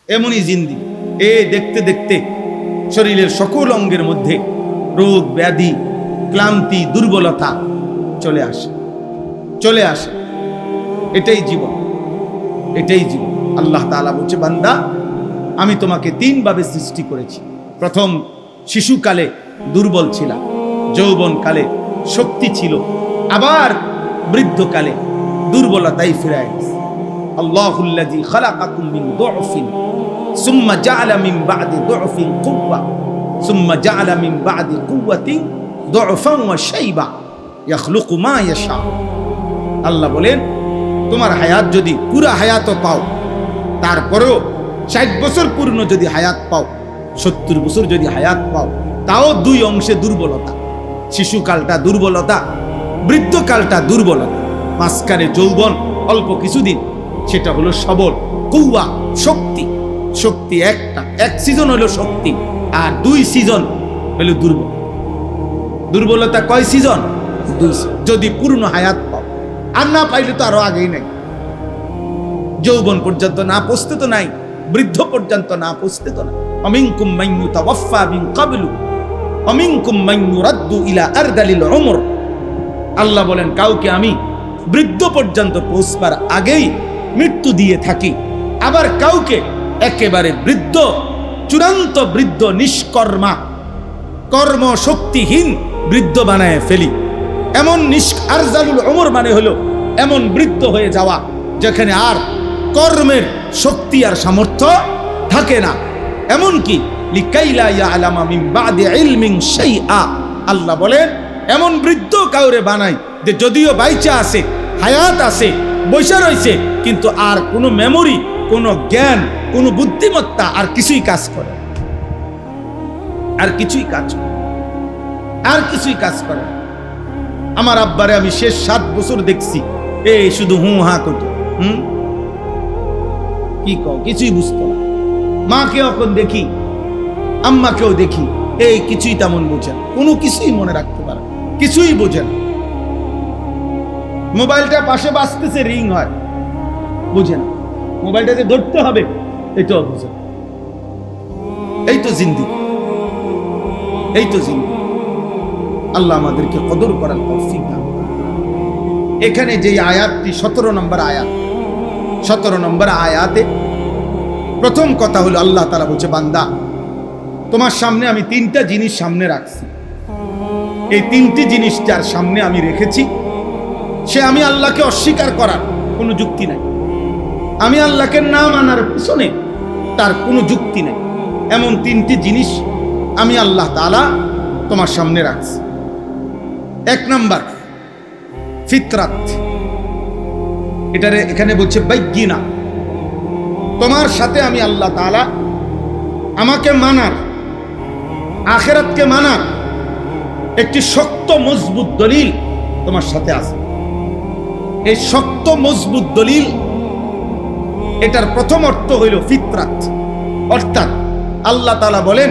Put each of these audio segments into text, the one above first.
এমনই জিন্দি দেখতে দেখতে শরীরের সকল অঙ্গের মধ্যে রোগ ব্যাধি ক্লান্তি দুর্বলতা চলে আসে। এটাই জীবন। আল্লাহ তাআলা বলছে, বান্দা আমি তোমাকে 3 ভাবে সৃষ্টি করেছি। প্রথম শিশুকালে দুর্বল ছিলা, যৌবনকালে শক্তি ছিল, আবার বৃদ্ধকালে দুর্বলতাই ফিরায় গেছে। আল্লাহুল্লাযী খালাকাকুম মিন দু'ফিন সুম্মা জাআলা মিন বা'দি দু'ফিন কুওয়া সুম্মা জাআলা মিন বা'দি কুওয়াতিন দু'ফান ওয়া শাইবা ইয়াখলুকু মা ইয়াশা। আল্লাহ বলেন, তোমার হায়াত যদি পুরা হায়াতও পাও, তারপরেও 60 বছর পূর্ণ যদি হায়াত পাও, 70 বছর যদি হায়াত পাও, তাও 2 অংশে দুর্বলতা। শিশুকালটা দুর্বলতা, বৃদ্ধকালটা দুর্বলতা, মাঝখানে যৌবন অল্প কিছুদিন, সেটা হলো সবল কুওয়া শক্তি। এক সিজন হলো শক্তি, আর 2 সিজন হলো দুর্বলতা। কয় সিজন? 2 যদি পূর্ণ হায়াত পাও, আর না পাইলে তো আরো আগেই নাই। যৌবন পর্যন্ত না পৌঁছতে তো নাই, বৃদ্ধ পর্যন্ত না পৌঁছতে তো নাই। আমিনকুম মান ইউতাওয়াফা মিন ক্বাবলু আমিনকুম মান ইউরাদ্দু ইলা আরদালিল উমর। আল্লাহ বলেন, কাউকে আমি বৃদ্ধ পর্যন্ত পৌঁছবার আগেই মৃত্যু দিয়ে থাকি, আবার কাউকে একেবারে বৃদ্ধ, চূড়ান্ত বৃদ্ধ, নিষ্কর্মা, কর্মশক্তিহীন বৃদ্ধ বানায় ফেলি। এমন আরজালুল উমর মানে হলো এমন বৃদ্ধ হয়ে যাওয়া যেখানে আর কর্মের শক্তি আর সামর্থ্য থাকে না। এমনকি লিকাইলা ইয়ালামা মিন বাদি ইলমিন শাইআ। আল্লাহ বলেন, এমন বৃদ্ধ কাউরে বানাই যে যদিও বাইচা আছে, হায়াত আছে, বৈশা রয়েছে, কিন্তু আর কোনো মেমোরি, কোনো জ্ঞান, কোনো বুদ্ধিমত্তা আর কিছুই কাজ করে, আর কিছুই কাজ করে। আমার আব্বারে আমি শেষ 7 বছর দেখছি, শুধু হু হা করতো, কি কও, কিছুই বুঝতো না। মাকে এখন দেখি, আম্মাকেও দেখি, কিছুই তেমন বোঝে না, কোনো কিছুই মনে রাখতে পারে, কিছুই বোঝে না। মোবাইলটা পাশে বাজতেছে, রিং হয়, বুঝে না। মোবাইলটা যে ধরতে হবে এটাও বুঝে না। এই তো জিন্দেগি। আল্লাহ আমাদেরকে কদর করার তৌফিক দান করুন। এখানে যে আয়াতটি 17 নম্বর আয়াতে প্রথম কথা হলো, আল্লাহ তাআলা বলছে, বান্দা তোমার সামনে আমি 3টা জিনিস সামনে রাখছি। এই 3টি জিনিস যার সামনে আমি রেখেছি, সে আমি আল্লাহকে অস্বীকার করার কোনো যুক্তি নাই। আমি আল্লাহকে না মানার পিছনে তার কোনো যুক্তি নাই। এমন 3টি জিনিস আমি আল্লাহ তাআলা তোমার সামনে রাখছি। 1 নাম্বার ফিতরাত। এখানে বলছে বাইগিনা। তোমার সাথে আমি আল্লাহ তাআলা আমাকে মানার, আখিরাতকে মানার একটি শক্ত মজবুত দলিল তোমার সাথে আছে। এই শক্ত মজবুত দলিল, এটার প্রথম অর্থ হইল ফিতরাত। অর্থাৎ আল্লাহ তাআলা বলেন,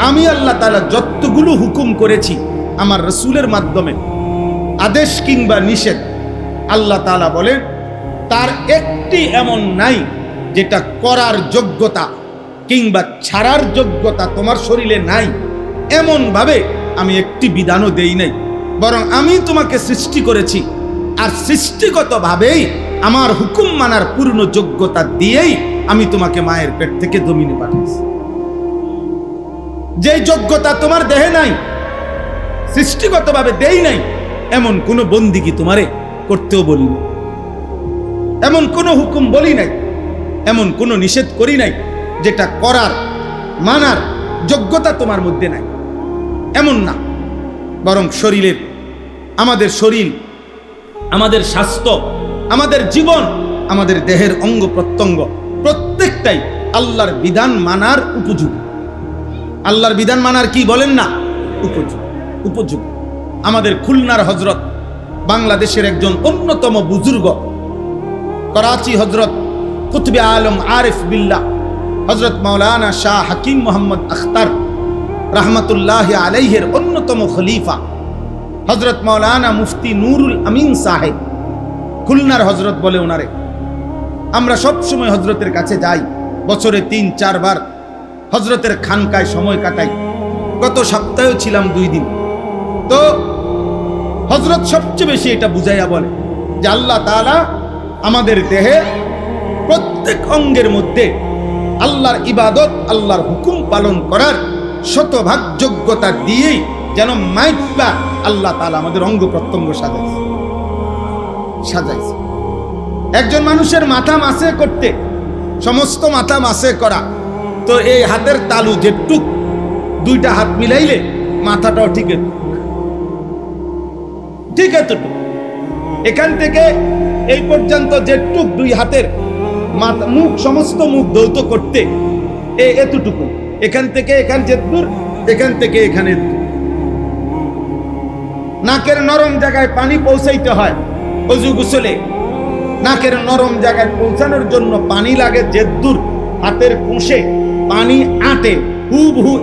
আমি আল্লাহ তাআলা যতগুলো হুকুম করেছি আমার রাসূলের মাধ্যমে, আদেশ কিংবা নিষেধ, আল্লাহ তাআলা বলেন তার একটি এমন নাই যেটা করার যোগ্যতা কিংবা ছাড়ার যোগ্যতা তোমার শরীরে নাই। এমন ভাবে আমি একটি বিধানও দেই নাই, বরং আমি তোমাকে সৃষ্টি করেছি, আর সৃষ্টিগতভাবেই আমার হুকুম মানার পূর্ণ যোগ্যতা দিয়েই আমি তোমাকে মায়ের পেট থেকে জমিনে পাঠিয়েছি। যে যোগ্যতা তোমার দেহে নাই, সৃষ্টিগতভাবে দেই নাই, এমন কোন বন্দিগি তোমারে করতেও বলি নাই, এমন কোন হুকুম বলি নাই, এমন কোন নিষেধ করি নাই যেটা করার মানার যোগ্যতা তোমার মধ্যে নাই। এমন না, বরং শরীরের, আমাদের শরীর, আমাদের স্বাস্থ্য, আমাদের জীবন, আমাদের দেহের অঙ্গ প্রত্যঙ্গ প্রত্যেকটাই আল্লাহর বিধান মানার উপযোগী। আল্লাহর বিধান মানার কি বলেন না, উপযোগী। আমাদের খুলনার হযরত, বাংলাদেশের একজন অন্যতম বুজুর্গ, করাচি হযরত কুতুবে আলম আরিফ বিল্লাহ হযরত মাওলানা শাহ হাকিম মোহাম্মদ আখতার রাহমাতুল্লাহি আলাইহির অন্যতম খলিফা হযরত মাওলানা মুফতি নুরুল আমিন সাহেব, খুলনার হযরত বলে ওনারে। আমরা সব সময় হযরতের কাছে যাই, বছরে 3-4 বার হজরতের খানকায় সময় কাটাই। গত সপ্তাহেও ছিলাম 2 দিন। তো হজরত সবচেয়ে বেশি এটা বুঝাইয়া বলে যে আল্লাহ তাআলা আমাদের দেহে প্রত্যেক অঙ্গের মধ্যে আল্লাহর ইবাদত, আল্লাহর হুকুম পালন করার শতভাগ যোগ্যতা দিয়েই যেন মাইপা আল্লাহ তাআলা আমাদের অঙ্গ প্রত্যঙ্গ সাজাইছে। একজন মানুষের মাথা মাসে করতে, সমস্ত মাথা মাসে করা, তো এই হাতের তালু যেটুক 2টা হাত মিলাইলে মাথাটাও ঠিক এতটুক, এখান থেকে এই পর্যন্ত যেটুক 2 হাতের মুখ, সমস্ত মুখ ধৌত করতে এতটুকু, এখান থেকে এখান যেদূর, এখান থেকে এখানে। নাকের নরম জায়গায় পানি পৌঁছাইতে হয় ওযু গোসলে, নাকের নরম জায়গায় পৌঁছানোর জন্য পানি লাগে যেদূর হাতের কোষে পানি আটে, হুবহু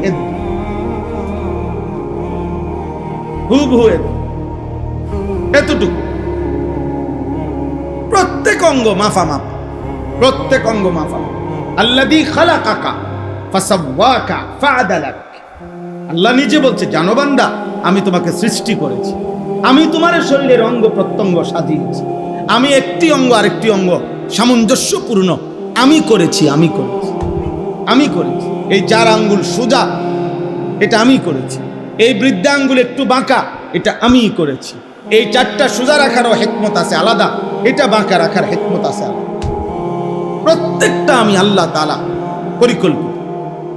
এতটুকু। প্রত্যেক অঙ্গ মাফা মাপ, প্রত্যেক অঙ্গ মাফা। আল্লাযী খালাকাকা ফাসাওয়াকা ফাআদালাক। আল্লাহ নিজে বলছে, জানো বান্দা, আমি তোমাকে সৃষ্টি করেছি, আমি তোমার শরীরের অঙ্গ প্রত্যঙ্গ সাজিয়েছি, আমি একটি অঙ্গ আরেকটি অঙ্গ সামঞ্জস্যপূর্ণ আমি করেছি। এই 4 আঙ্গুল সোজা, এটা আমি করেছি। এই বৃদ্ধা আঙ্গুল একটু বাঁকা, এটা আমি করেছি। এই 4টা সোজা রাখারও হিকমত আছে আলাদা, এটা বাঁকা রাখার হিকমত আছে আলাদা। প্রত্যেকটা আমি আল্লাহ তাআলা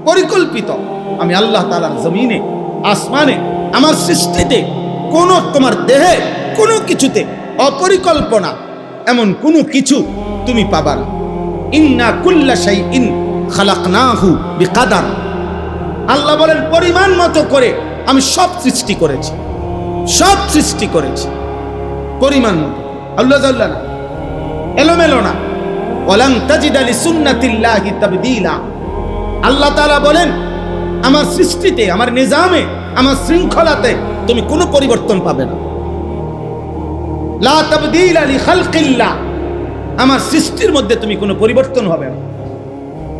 পরিকল্পিত। আমি আল্লাহ তাআলার জমিনে, আসমানে, আমার সৃষ্টিতে কোন, তোমার দেহে কোনো কিছুতে অপরিকল্পনা এমন কোনো কিছু তুমি পাবা না। ইন্না কুল্লা শাইইন খালাকনাহু বিকাদার। আল্লাহ বলেন, পরিমাণ মতো করে আমি সব সৃষ্টি করেছি, পরিমাণ মতো। আল্লাহ জাল্লা না, এলোমেলো না। ওয়ালান তাজিদা লিসুন্নাতিল্লাহি তাবদীলা। আল্লাহ তাআলা বলেন, আমার সৃষ্টিতে, আমার নিজামে, আমার শৃঙ্খলাতে তুমি কোনো পরিবর্তন পাবে না। লা তাবদীলা লিখালকিল্লাহ। আমার সৃষ্টির মধ্যে তুমি কোনো পরিবর্তন হবে না।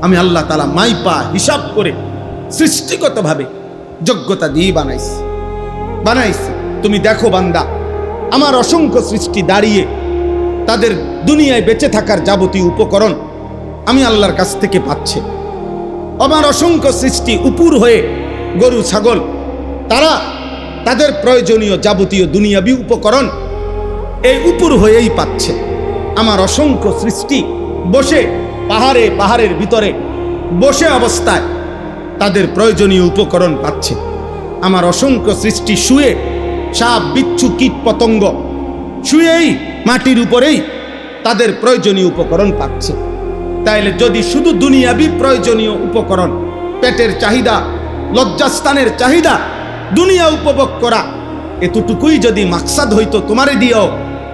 আমি আল্লাহ তাআলা মাইপা হিসাব করে সৃষ্টিগতভাবে যোগ্যতা দিয়ে বানাইছি। তুমি দেখো বান্দা, আমার অসংখ্য সৃষ্টি দাঁড়িয়ে তাদের দুনিয়ায় বেঁচে থাকার যাবতীয় উপকরণ আমি আল্লাহর কাছ থেকে পাচ্ছে। আমার অসংখ্য সৃষ্টি উপুর হয়ে, গরু ছাগল, তারা তাদের প্রয়োজনীয় যাবতীয় দুনিয়াবী উপকরণ এই উপুর হয়েই পাচ্ছে। আমার অসংখ্য সৃষ্টি বসে পাহাড়ের ভিতরে বসে অবস্থায় তাদের প্রয়োজনীয় উপকরণ পাচ্ছে। আমার অসংখ্য সৃষ্টি শুয়ে, সাপ, বিচ্ছু, কীট পতঙ্গ শুয়েই মাটির উপরেই তাদের প্রয়োজনীয় উপকরণ পাচ্ছে। তাইলে যদি শুধু দুনিয়াবী প্রয়োজনীয় উপকরণ, পেটের চাহিদা, লজ্জাস্থানের চাহিদা, দুনিয়া উপভোগ করা, এতটুকুই যদি মাকসাদ হইতো তোমারে দিও,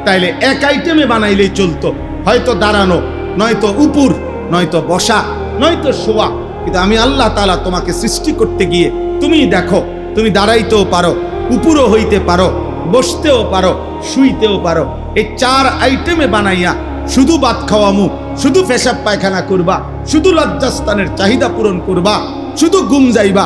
তাইলে এক আইটেমে বানাইলেই চলতো। হয়তো দাঁড়ানো, নয়তো উপুর, নয়তো বসা, নয়তো শোয়া। কিন্তু আমি আল্লাহ তাআলা তোমাকে সৃষ্টি করতে গিয়ে তুমি দেখো, তুমি দাঁড়াইতেও পারো, উপুরও হইতে পারো, বসতেও পারো, শুইতেও পারো। এই 4 আইটেমে বানাইয়া শুধু ভাত খাওয়ামু, শুধু পেশাব পায়খানা করবা, শুধু লজ্জাস্থানের চাহিদা পূরণ করবা, শুধু ঘুম যাইবা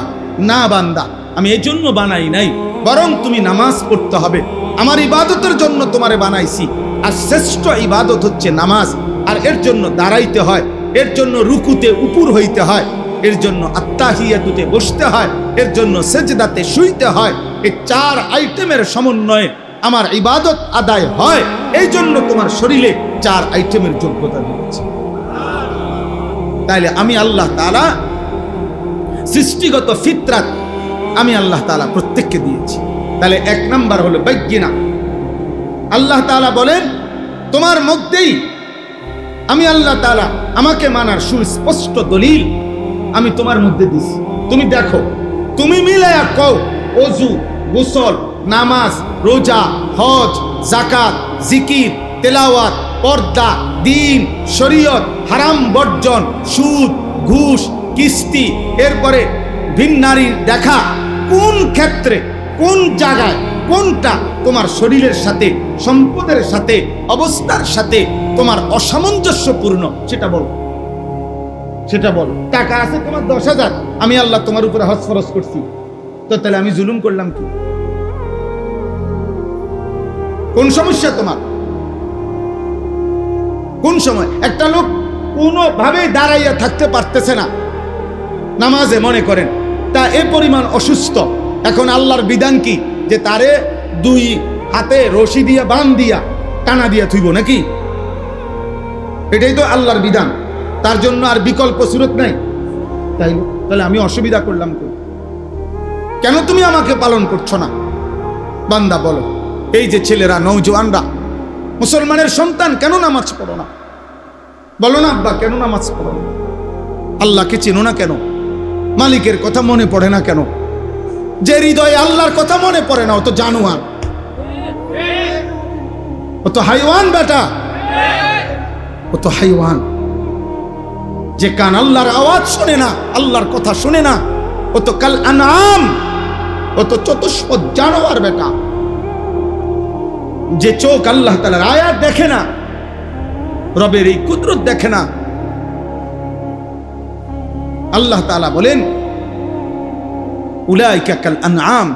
না বান্দা, আমি এই জন্য বানাই নাই। বরং তুমি নামাজ পড়তে হবে, আমার ইবাদতের জন্য তোমারে বানাইছি। আর শ্রেষ্ঠ ইবাদত হচ্ছে নামাজ। আর এর জন্য দাঁড়াইতে হয়, এর জন্য রুকুতে উপুর হইতে হয়, এর জন্য আত্তাহিয়াতুতে বসতে হয়, এর জন্য সেজদাতে শুইতে হয়। এই 4 আইটেমের সমন্বয়ে আমার ইবাদত আদায় হয়। এই জন্য তোমার শরীরে 4 আইটেমের যোগ্যতা দিয়েছে। তাইলে আমি আল্লাহ তাআলা সৃষ্টিগত ফিতরাত আমি আল্লাহ তাআলা প্রত্যেককে দিয়েছি। তাহলে 1 নাম্বার হলো বাইয়িনা। আল্লাহ তাআলা বলেন, তোমার মধ্যেই আমি আল্লাহ তাআলা আমাকে মানার সুস্পষ্ট দলিল আমি তোমার মধ্যে দিছি। তুমি দেখো, তুমি মিলায়া কও, ওযু, গোসল, নামাজ, রোজা, হজ, যাকাত, জিকির, তেলাওয়াত, পর্দা, দ্বীন, শরীয়ত, হারাম বর্জন, সুদ, ঘুষ, কিস্তি, এরপরে ভিন নারীর দেখা, কোন ক্ষেত্রে, কোন জায়গায়, কোনটা তোমার শরীরের সাথে, সম্পদের সাথে, অবস্থার সাথে তোমার অসামঞ্জস্যপূর্ণ, সেটা বলো। সেটা বলো। টাকা আছে তোমার 10,000, আমি আল্লাহ তোমার উপরে হজ ফরজ করছি, তো তাহলে আমি জুলুম করলাম কি? কোন সমস্যা তোমার? কোন সময় একটা লোক কোনোভাবেই দাঁড়াইয়া থাকতে পারতেছে না নামাজে, মনে করেন তা এ পরিমাণ অসুস্থ, এখন আল্লাহর বিধান কি যে তারে 2 হাতে রশি দিয়া বান দিয়া টানা দিয়া থুইব নাকি? এটাই তো আল্লাহর বিধান, তার জন্য আর বিকল্প সুরত নাই। তাহলে আমি অসুবিধা করলাম কেন? তুমি আমাকে পালন করছো না? বান্দা বলো, এই যে ছেলেরা, নওজোয়ানরা, মুসলমানের সন্তান, কেন নামাজ পড়ো না? বলো না আব্বা, কেন নামাজ পড়ো না? আল্লাহকে চেনো না কেন? মালিকের কথা মনে পড়ে না কেন? যে হৃদয়ে আল্লাহর কথা মনে পড়ে না, ও তো জানোয়ার, ও তো হাইওয়ান বেটা, ও তো হাইওয়ান। যে কান আল্লাহর আওয়াজ শুনে না, আল্লাহর কথা শুনে না, ও তো কাল আনাম, ও তো চতুষ্পদ জানোয়ার বেটা। যে চোখ আল্লাহ তাআলার আয়াত দেখে না, রবের এই কুদরত দেখে না, আল্লাহ তাআলা বলেন উলাইকা কাল আনআম,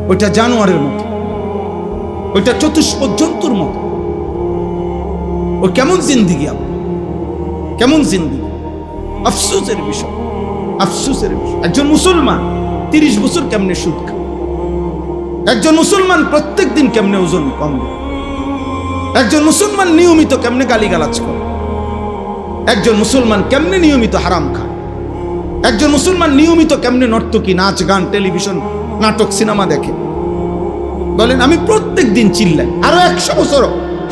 ওইটা জানোয়ারের মতো, ওইটা চতুষ্পদ জন্তুর মতো। ও কেমন জিন্দেগি, কেমন জিন্দেগি! আফসোসের বিষয়, আফসোসের বিষয়। একজন মুসলমান 30 বছর কেমনে সুদ খায়? একজন মুসলমান প্রত্যেক দিন কেমনে ওজন কম দেয়? একজন মুসলমান নিয়মিত কেমনে গালিগালাজ করে? একজন মুসলমান কেমনে নিয়মিত হারাম খায়? একজন মুসলমান নিয়মিত কেমনে নর্তকী, নাচ গান, টেলিভিশন, নাটক, সিনেমা দেখে? বলেন, আমি প্রত্যেক দিন চিল্লাই। আরো 100 বছর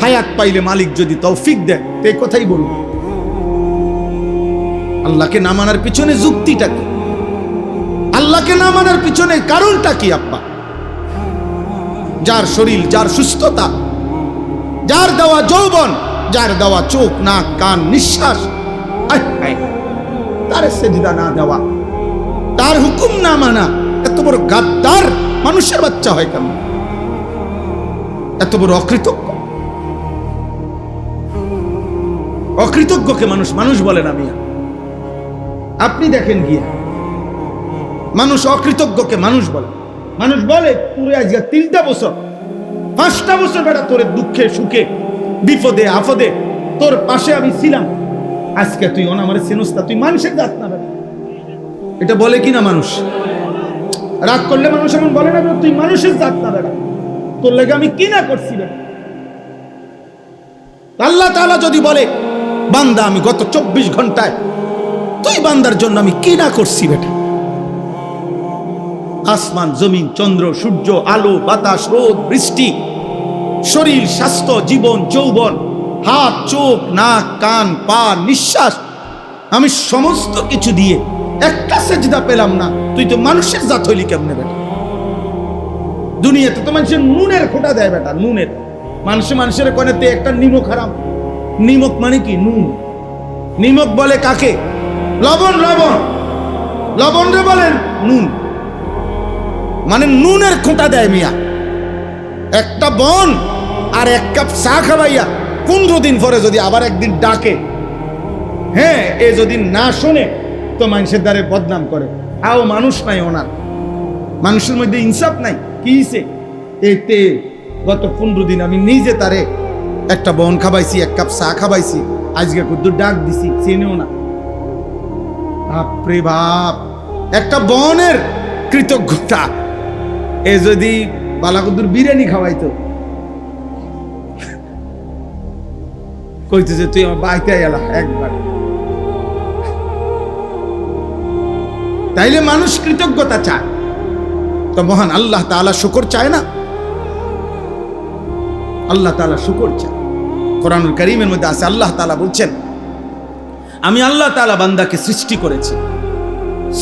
হায়াত পাইলে মালিক যদি তৌফিক দেয়, তো এই কথাই বলবো। আল্লাহকে না মানার পিছনে যুক্তিটা কি? আল্লাহকে না মানার পিছনে কারণটা কি? আব্বা, যার শরীর, যার সুস্থতা, যার দেওয়া যৌবন, যার দেওয়া চোখ, নাক, কান, নিঃশ্বাস, তার সেজদা না দেওয়া, তার হুকুম না মানা, এত বড় গাদ্দার মানুষের বাচ্চা হয় কেন? এত বড় অকৃতজ্ঞ। অকৃতজ্ঞকে মানুষ মানুষ বলে না মিয়া। আপনি দেখেন গিয়ে, মানুষ অকৃতজ্ঞকে মানুষ বলে। মানুষ বলে তুই আজকে 3টা বছর 5টা বছর বেটা তোর দুঃখে সুখে বিপদে আপদে তোর পাশে আমি ছিলাম, আজকে তুই অনামারে চিনস না, তুই মানুষের জাত না বেটা। এটা বলে কিনা মানুষ? রাগ করলে মানুষ এমন বলে না, তুই মানুষের জাত না বেটা, তোর লাগে আমি কি না করছি বেটা। আল্লাহ তাআলা যদি বলে বান্দা আমি গত 24 ঘন্টায় তুই বান্দার জন্য আমি কি না করছি বেটা। আসমান, জমিন, চন্দ্র, সূর্য, আলো, বাতাস, রোদ, বৃষ্টি, শরীর, স্বাস্থ্য, জীবন, যৌবন, হাত, চোখ, নাক, কান, পা, নিঃশ্বাস, আমি সমস্ত কিছু দিয়ে একটা সেজদা পেলাম না, তুই তো মানুষের জাত হইলি কেমনে বেটা? দুনিয়াতে তো মানুষের নুনের খোঁটা দেয় বেটা, নুনের। মানুষের কোনেতে একটা নিমক হারাম। নিমক মানে কি? নুন। নিমক বলে কাকে? লবণ। লবণ, লবণ রে বলেন নুন, মানে নুনের খোঁটা দেয় মিয়া। একটা বন আর 1 কাপ চা খাওয়াইয়া 15 দিন পরে যদি আবার একদিন ডাকে, হ্যাঁ, এ যদি না শোনে তো মানুষের দ্বারে বদনাম করে। আও মানুষ নাই ওনার, মানুষের মধ্যে ইনসাফ নাই। কি হইছে? এতে গত 15 দিন আমি নিজে তারে একটা বন খাবাইছি, 1 কাপ চা খাবাইছি, আজকে কুদ্দুর ডাক দিছি, চেনেও না। বাপরে বাপ, একটা বনের কৃতজ্ঞতা। এ যদি বালাকুদ্দুর বিরিয়ানি খাওয়াইতো, কইতেছে তুই আমার বাড়িতে এলা একবার, তাইলে মানুষ কৃতজ্ঞতা চায়, তো মহান আল্লাহ তাআলা শুকর চায় না? আল্লাহ তাআলা শুকর চায়। কোরআনুল কারীমের মধ্যে আছে, আল্লাহ তাআলা বলছেন, আমি আল্লাহ তাআলা বান্দাকে সৃষ্টি করেছি,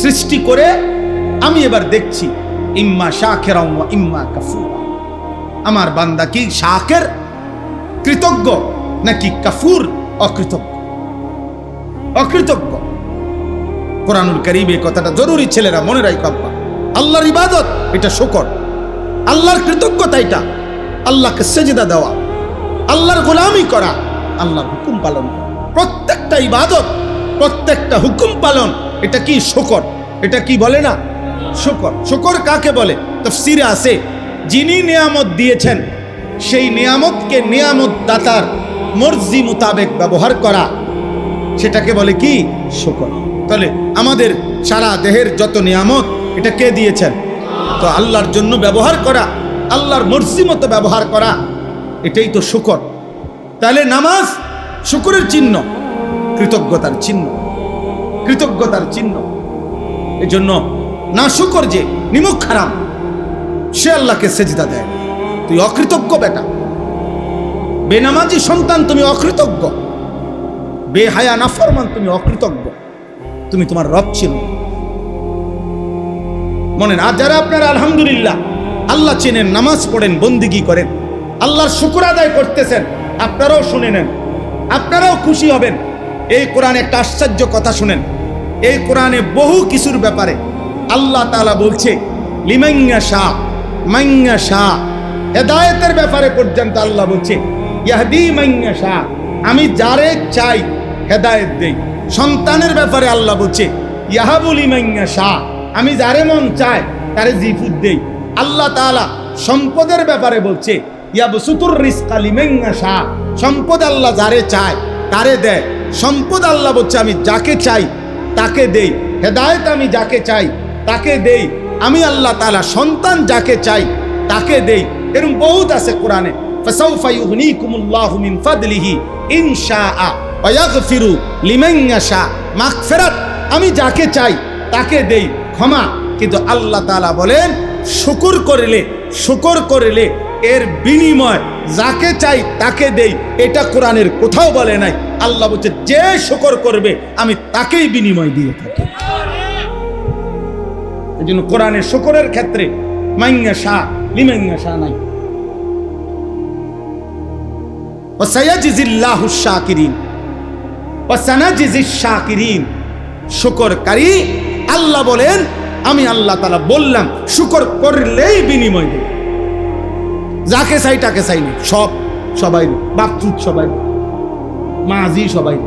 সৃষ্টি করে আমি এবার দেখছি ইম্মা শাকিরান ওয়া ইম্মা কাফুরা। আমার বান্দা কি শাকির কৃতজ্ঞ নাকি কাফুর অকৃতজ্ঞ? অকৃতজ্ঞ। কোরআনুল কারীমে কথাটা জরুরি, ছেলেরা মনে রাখো। আব্বা, আল্লাহর ইবাদত এটা শুকর, আল্লাহর কৃতজ্ঞতা এটা, আল্লাহকে সেজদা দেওয়া, আল্লাহর গোলামি করা, আল্লাহর হুকুম পালন করা। প্রত্যেকটা ইবাদত, প্রত্যেকটা হুকুম পালন, এটা কি শুকর, এটা কি বলে না শুকর। শুকর কাকে বলে? তাফসীরে আছে, যিনি নিয়ামত দিয়েছেন সেই নিয়ামতকে নিয়ামত দাতার মর্জি মোতাবেক ব্যবহার করা, সেটাকে বলে কি শুকর। তাহলে আমাদের সারা দেহের যত নিয়ামত এটা কে দিয়েছেন? তো আল্লাহর জন্য ব্যবহার করা, আল্লাহর মর্জি মতো ব্যবহার করা, এটাই তো শুকর। তাহলে নামাজ শুকরের চিহ্ন, কৃতজ্ঞতার চিহ্ন, কৃতজ্ঞতার চিহ্ন। এজন্য না শুকর যে নিমুখ হারাম, সে আল্লাহকে সেজদা দেয়। তুই অকৃতজ্ঞ বেটা, বেনামাজি সন্তান তুমি অকৃতজ্ঞ, বেহায়া নাফরমান তুমি অকৃতজ্ঞ, তুমি তোমার রব চিনো মনে না। আর যারা আপনারা আলহামদুলিল্লাহ আল্লাহ চেনেন, নামাজ পড়েন, বন্দিগি করেন, আল্লাহর শুকর আদায় করতেছেন, আপনারাও শুনে নেন, আপনারাও খুশি হবেন। এই কোরআনে একটা আশ্চর্য কথা শুনেন। এই কোরআনে বহু কিছুর ব্যাপারে আল্লাহ তাআলা বলছে লিমাইয়া শাহ মাইয়া শাহ, হেদায়েতের ব্যাপারে পর্যন্ত আল্লাহ বলছে ইয়াহদি মাইয়া শাহ, আমি যারে চাই হেদায়েত দেই। সন্তানের ব্যাপারে আল্লাহ বলছে ইয়াহাবুল লিমাইয়া শাহ, আমি যারে মন চায় তারে জিফুত দেই। আল্লাহ তাআলা সম্পদের ব্যাপারে বলছে ইয়াবসুতুর রিজকা লিমাইয়া শাহ, সম্পদ আল্লাহ যারে চায় তারে দেয়। সম্পদ আল্লাহ বলছে আমি যাকে চাই তাকে দেই, হেদায়েত আমি যাকে চাই তাকে দেই। আমি আল্লাহ তাআলা সন্তান যাকে চাই তাকে দেই। এরকম বহুত আছে কোরআনে। ফাসাউফা ইউগনিকুমুল্লাহু মিন ফাদলিহি ইন শাআ ওয়া ইয়াগফিরু লিমান ইয়াশা, মাগফিরাত আমি যাকে চাই তাকে দেই, ক্ষমা। কিন্তু আল্লাহ তাআলা বলেন শুকর করলে, শুকর করলে এর বিনিময় যাকে চাই তাকে দেই। এটা কোরআনের কোথাও বলে নাই। আল্লাহ বলছে যে শুকর করবে আমি তাকেই বিনিময় দিয়ে থাকি। এই জন্য কোরআনের শুকরের ক্ষেত্রে মাইয়া শাহ লিমাইয়া শাহ নাই। ওয়াসায়াজিজিল্লাহু শাকিরিন ওয়াসানাজিজিশ শাকিরিন, শুকরকারী আল্লাহ বলেন আমি আল্লাহ তাআলা বললাম শুকর করলেই বিনিময় দেব। যাকে চাই তাকে চাই না, সব সবাই, বাপচুত সবাই, মাঝি সবাই,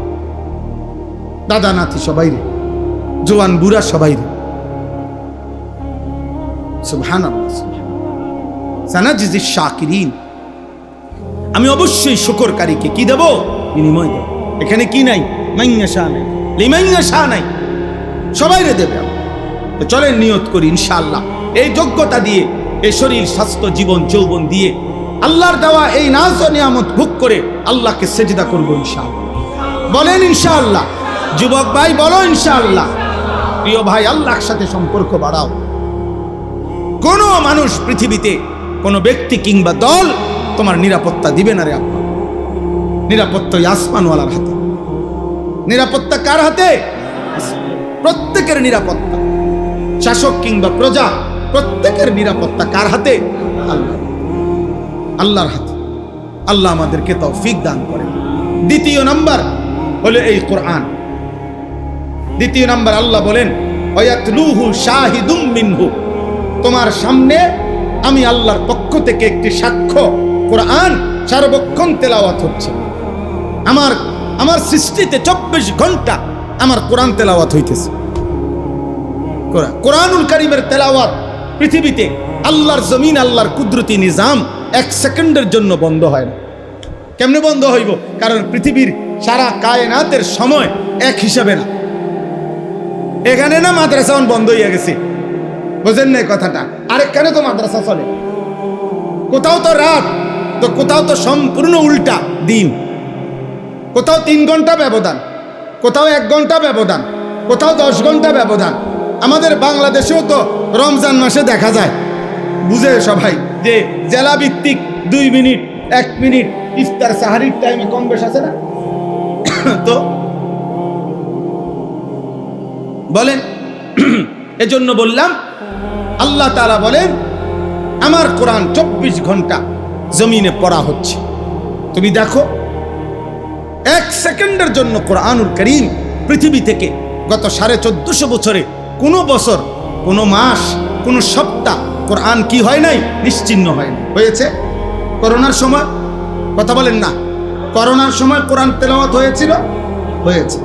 দাদা নাতি সবাই, জোয়ান বুড়া সবাই। সুবহানাল্লাহ, সানাজিজিশ শাকিরিন, আমি অবশ্যই শুকরকারীকে কি দেব? বিনিময় দেব। এখানে কি নাই? মাইয়া শাহ নাই, লিমাইয়া শাহ নাই, সবাই দেবে। তো চলেন নিয়ত করি ইনশাআল্লাহ এই যোগ্যতা দিয়ে, এই শরীর স্বাস্থ্য জীবন যৌবন দিয়ে আল্লাহর দেওয়া এই নাজ ও নিয়ামত ভোগ করে আল্লাহকে সেজদা করবো ইনশাআল্লাহ। বলেন ইনশাআল্লাহ। যুবক ভাই বলো ইনশাআল্লাহ। প্রিয় ভাই, আল্লাহর সাথে সম্পর্ক বাড়াও। কোন মানুষ পৃথিবীতে, কোন ব্যক্তি কিংবা দল তোমার নিরাপত্তা দিবে না রে আব্বা। নিরাপত্তা আসমানওয়ালার হাতে। নিরাপত্তা কার হাতে? প্রত্যেকের নিরাপত্তা, শাসক কিংবা প্রজা, প্রত্যেকের নিরাপত্তা কার হাতে? আল্লাহ, আল্লাহর হাতে। আল্লাহ আমাদেরকে তৌফিক দান করেন। দ্বিতীয় নাম্বার হলো এই কোরআন। দ্বিতীয় নাম্বার আল্লাহ বলেন ওয়ায়াতলুহু শাহিদুম মিনহু, তোমার সামনে আমি আল্লাহর পক্ষ থেকে একটি সাক্ষ্য কোরআন সার্বক্ষণ তেলাওয়াত হচ্ছে। আমার সৃষ্টিতে 24 ঘন্টা আমার কোরআন তেলাওয়াত হইতেছে। কোরআনুল কারীমের তেলাওয়াত পৃথিবীতে আল্লাহর জমিন, আল্লাহর কুদরতি নিজাম 1 সেকেন্ডের জন্য বন্ধ হয় না। কেমনে বন্ধ হইব? কারণ পৃথিবীর সারা কায়নাতের সময় এক হিসাবে না। এখানে না মাদ্রাসা বন্ধ হইয়া গেছে, বুঝেন না কথাটা? আরেকখানে তো মাদ্রাসা চলে। কোথাও তো রাত, তো কোথাও তো সম্পূর্ণ উল্টা দিন। কোথাও 3 ঘন্টা ব্যবধান, কোথাও 1 ঘন্টা ব্যবধান, কোথাও 10 ঘন্টা ব্যবধান। আমাদের বাংলাদেশেও তো রমজান মাসে দেখা যায়, বুঝে সবাই, যে জেলা ভিত্তিক 2 মিনিট 1 মিনিট ইফতার সাহারির টাইমে কম বেশ আছে না? তো বলেন, এজন্য বললাম আল্লাহ তাআলা বলেন আমার কোরআন 24 ঘন্টা জমিনে পড়া হচ্ছে। তুমি দেখো 1 সেকেন্ডের জন্য কোরআনুল কারীম পৃথিবী থেকে গত 1450 বছরে কোনো বছর, কোনো মাস, কোনো সপ্তাহ কোরআন কি হয় নাই? নিশ্চিহ্ন হয় না। হয়েছে করোনার সময়, কথা বলেন না, করোনার সময় কোরআন তেলাওয়াত হয়েছিল, হয়েছে।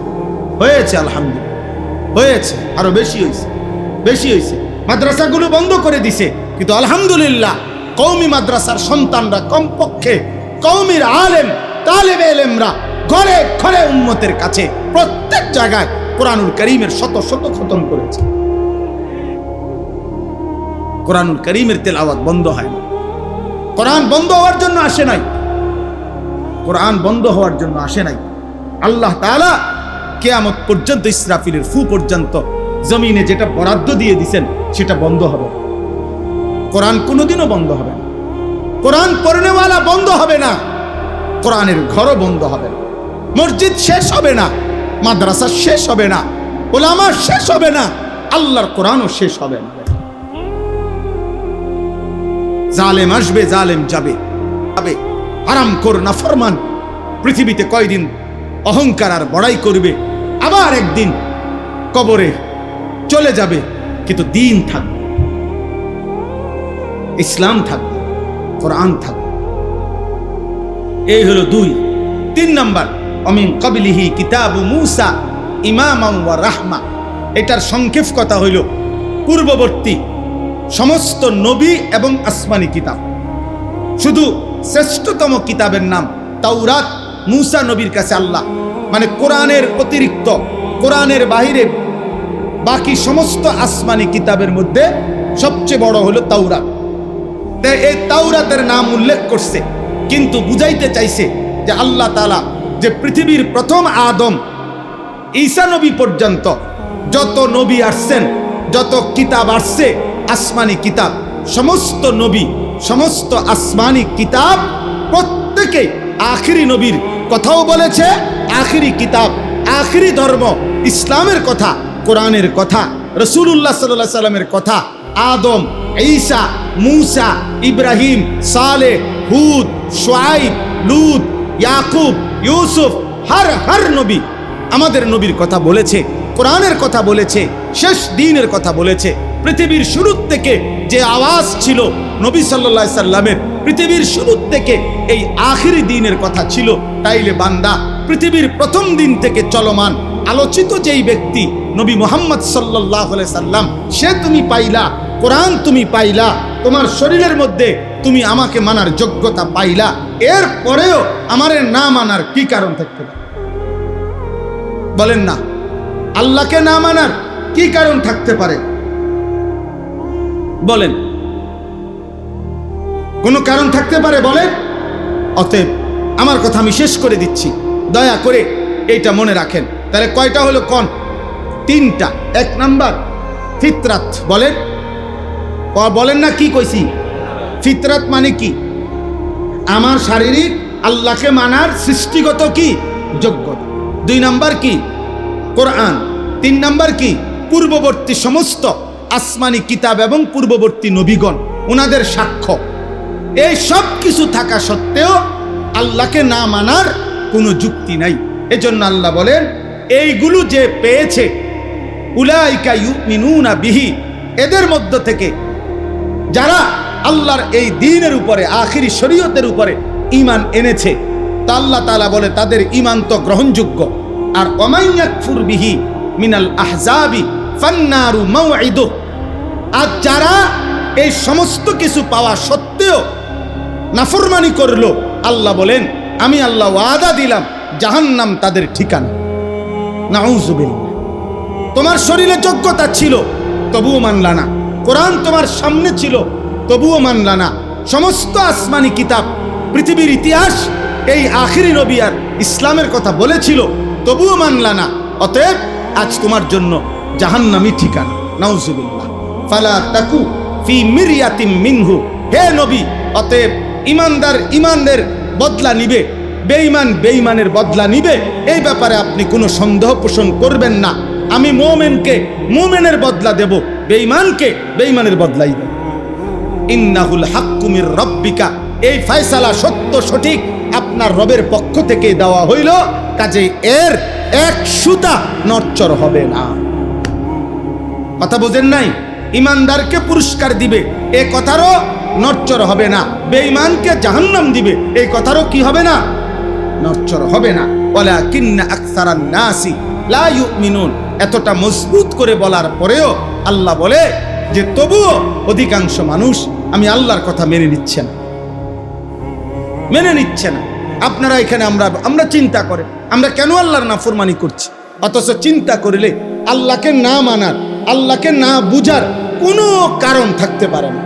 হয়েছে আলহামদুলিল্লাহ, হয়েছে, আরো বেশি হয়েছে, বেশি হয়েছে। মাদ্রাসাগুলো বন্ধ করে দিছে, কিন্তু আলহামদুলিল্লাহ কওমি মাদ্রাসার সন্তানরা কমপক্ষে কওমির আলেম তালেবে ইলমরা ঘরে ঘরে উম্মতের কাছে প্রত্যেক জায়গায় কোরআনুল কারীমের শত শত খতম করেছে। কোরআনুল কারীমের তেলাওয়াত বন্ধ হয় না। কোরআন বন্ধ হওয়ার জন্য আসে নাই, কোরআন বন্ধ হওয়ার জন্য আসে নাই। আল্লাহ তাআলা কিয়ামত পর্যন্ত ইসরাফিলের ফু পর্যন্ত জমিনে যেটা বরাদ্দ দিয়ে দিবেন সেটা বন্ধ হবে না। কোরআন কোনোদিনও বন্ধ হবে না। কোরআন পড়নেওয়ালা বন্ধ হবে না, কোরআনের ঘরও বন্ধ হবে না। মসজিদ শেষ হবে না, মাদ্রাসা শেষ হবে না, উলামা শেষ হবে না, আল্লাহর কোরআনও শেষ হবে না। জালেম আসবে, জালেম যাবে, হারামখোর নাফরমান পৃথিবীতে কয়দিন অহংকার আর বড়াই করবে, আবার একদিন কবরে চলে যাবে, কিন্তু দ্বীন থাকবে, ইসলাম থাকবে, কোরআন থাকবে। এই হলো 2। 3 নাম্বার, অমিন ক্বাবলিহি কিতাবু মূসা ইমামান ওয়া রাহমা। এটার সংক্ষেপ কথা হইল পূর্ববর্তী সমস্ত নবী এবং আসমানি কিতাব, শুধু শ্রেষ্ঠতম কিতাবের নাম তাওরাত মূসা নবীর কাছে আল্লাহ, মানে কোরআনের অতিরিক্ত, কোরআনের বাহিরে বাকি সমস্ত আসমানি কিতাবের মধ্যে সবচেয়ে বড় হলো তাওরাত। এই তাওরাতের নাম উল্লেখ করছে, কিন্তু বুঝাইতে চাইছে যে আল্লাহ তাআলা যে পৃথিবীর প্রথম আদম ঈসা নবী পর্যন্ত যত নবী আসছেন, যত কিতাব আসছে আসমানি কিতাব, সমস্ত নবী, সমস্ত আসমানি কিতাব প্রত্যেকে আখিরি নবীর কথাও বলেছে, আখিরি কিতাব, আখিরি ধর্ম ইসলামের কথা, কোরআনের কথা, রাসূলুল্লাহ সাল্লাল্লাহু আলাইহি সাল্লামের কথা, আদম, ঈসা, মূসা, ইব্রাহিম, সালেহ, হুদ, শুআইব, লূত, ইয়াকুব, ইউসুফ, হর নবী আমাদের নবীর কথা বলেছে, কোরআনের কথা বলেছে, শেষ দিনের কথা বলেছে। পৃথিবীর শুরু থেকে যে আওয়াজ ছিল নবী সাল্লাল্লাহু আলাইহি সাল্লামের, পৃথিবীর শুরু থেকে এই আখিরি দিনের কথা ছিল। তাইলে বান্দা পৃথিবীর প্রথম দিন থেকে চলমান আলোচিত যেই ব্যক্তি নবী মুহাম্মদ সাল্লাল্লাহু আলাইহি সাল্লাম, সে তুমি পাইলা, কোরআন তুমি পাইলা, তোমার শরীরের মধ্যে তুমি আমাকে মানার যোগ্যতা পাইলা, এর পরেও আমারে না মানার কি কারণ থাকতে পারে? বলেন না, আল্লাহকে না মানার কি কারণ থাকতে পারে? বলেন, কোনো কারণ থাকতে পারে? বলেন। অতএব আমার কথা আমি শেষ করে দিচ্ছি, দয়া করে এইটা মনে রাখেন। তাহলে কয়টা হলো? কোন 3টা। 1 নাম্বার ফিতরাত। বলেন, বলেন না, কি কইছি? ফিতরাত মানে কি? আমার শারীরিক আল্লাহকে মানার সৃষ্টিগত কি যোগ্যতা। 2 নাম্বার কি? কোরআন। 3 নাম্বার কি? পূর্ববর্তী সমস্ত আসমানি কিতাব এবং পূর্ববর্তী নবীগণ, ওনাদের সাক্ষ্য। এই সব কিছু থাকা সত্ত্বেও আল্লাহকে না মানার কোনো যুক্তি নাই। এজন্য আল্লাহ বলেন, এইগুলো যে পেয়েছে, উলাইকা ইউমিনুনা বিহি, এদের মধ্য থেকে যারা আল্লাহর এই দ্বীনের উপরে, আখিরি শরীয়তের উপরে ঈমান এনেছে, তা আল্লাহ তাআলা বলে তাদের ঈমান তো গ্রহণযোগ্য। আর ওমান ইয়াকফুর বিহি মিনাল আহজাবি ফান্নারু মাওঈদু, আর যারা এই সমস্ত কিছু পাওয়া সত্ত্বেও নাফরমানি করলো, আল্লাহ বলেন আমি আল্লাহ ওয়াদা দিলাম জাহান্নাম তাদের ঠিকানা। নাউযুবিল্লাহ। তোমার শরীরে যোগ্যতা ছিল তবুও মানলা না, কোরআন তোমার সামনে ছিল তবুও মানলা না, সমস্ত আসমানি কিতাব, পৃথিবীর ইতিহাস এই আখিরি নবী আর ইসলামের কথা বলেছিল, তবুও মানলা না। অতএব আজ তোমার জন্য জাহান্নামী ঠিকানা। নাউযুবিল্লাহ। ফালা তাকু ফি মিরয়াতিম মিনহু, হে নবী, অতএব ইমানদার ইমানদের বদলা নিবে, বেঈমান বেঈমানের বদলা নিবে, এই ব্যাপারে আপনি কোনো সন্দেহ পোষণ করবেন না। আমি মুমিনকে মুমিনের বদলা দেব, বেঈমানকে বেঈমানের বদলাই দেব। ইন্নাহুল হাক্কু মির রাব্বিকা, এই ফয়সালা সত্য সঠিক আপনার রবের পক্ষ থেকে দেওয়া হইল, কাজে এর এক সুতা নড়চড় হবে না। কথা বুঝেন নাই? ইমানদারকে পুরস্কার দিবে, এ কথারও নড়চড় হবে না। বেঈমানকে জাহান্নাম দিবে, এই কথারও কি হবে না? নড়চড় হবে না। ওয়ালাকিন্না আকসারান নাসি লা ইউমিনুন। এতটা মজবুত করে বলার পরেও আল্লাহ বলে যে তবুও অধিকাংশ মানুষ আমি আল্লাহর কথা মেনে নিচ্ছে না, মেনে নিচ্ছে না। আপনারা এখানে আমরা চিন্তা করে আমরা কেন আল্লাহর নাফরমানি করছি, অথচ চিন্তা করলে আল্লাহকে না মানার, আল্লাহকে না বুঝার কোনো কারণ থাকতে পারে না।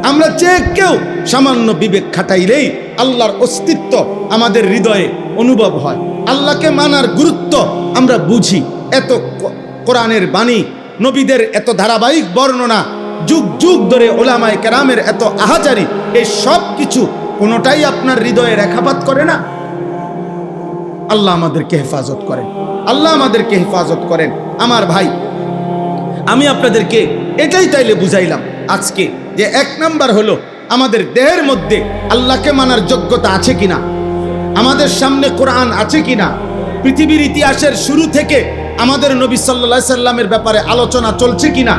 আমরা যে কেউ সামান্য বিবেক খাটাইলেই আল্লাহর অস্তিত্ব আমাদের হৃদয়ে অনুভব হয়, আল্লাহকে মানার গুরুত্ব আমরা বুঝি। এত কোরআনের বাণী, নবীদের এত ধারাবাহিক বর্ণনা, যুগ যুগ ধরে ওলামায়ে কেরামের এত আহাজারি, এই সব কিছু কোনোটাই আপনার হৃদয়ে রেখাপাত করে না। আল্লাহ আমাদেরকে হেফাজত করেন, আল্লাহ আমাদেরকে হেফাজত করেন। আমার ভাই, আমি আপনাদেরকে এটাই তাইলে বুঝাইলাম আজকে যে এক নাম্বার হলো আমাদের দেহের মধ্যে আল্লাহকে মানার যোগ্যতা আছে কিনা, আমাদের সামনে কোরআন আছে কিনা, পৃথিবীর ইতিহাসের শুরু থেকে আমাদের নবী সাল্লাল্লাহু আলাইহি সাল্লামের ব্যাপারে আলোচনা চলছে কিনা।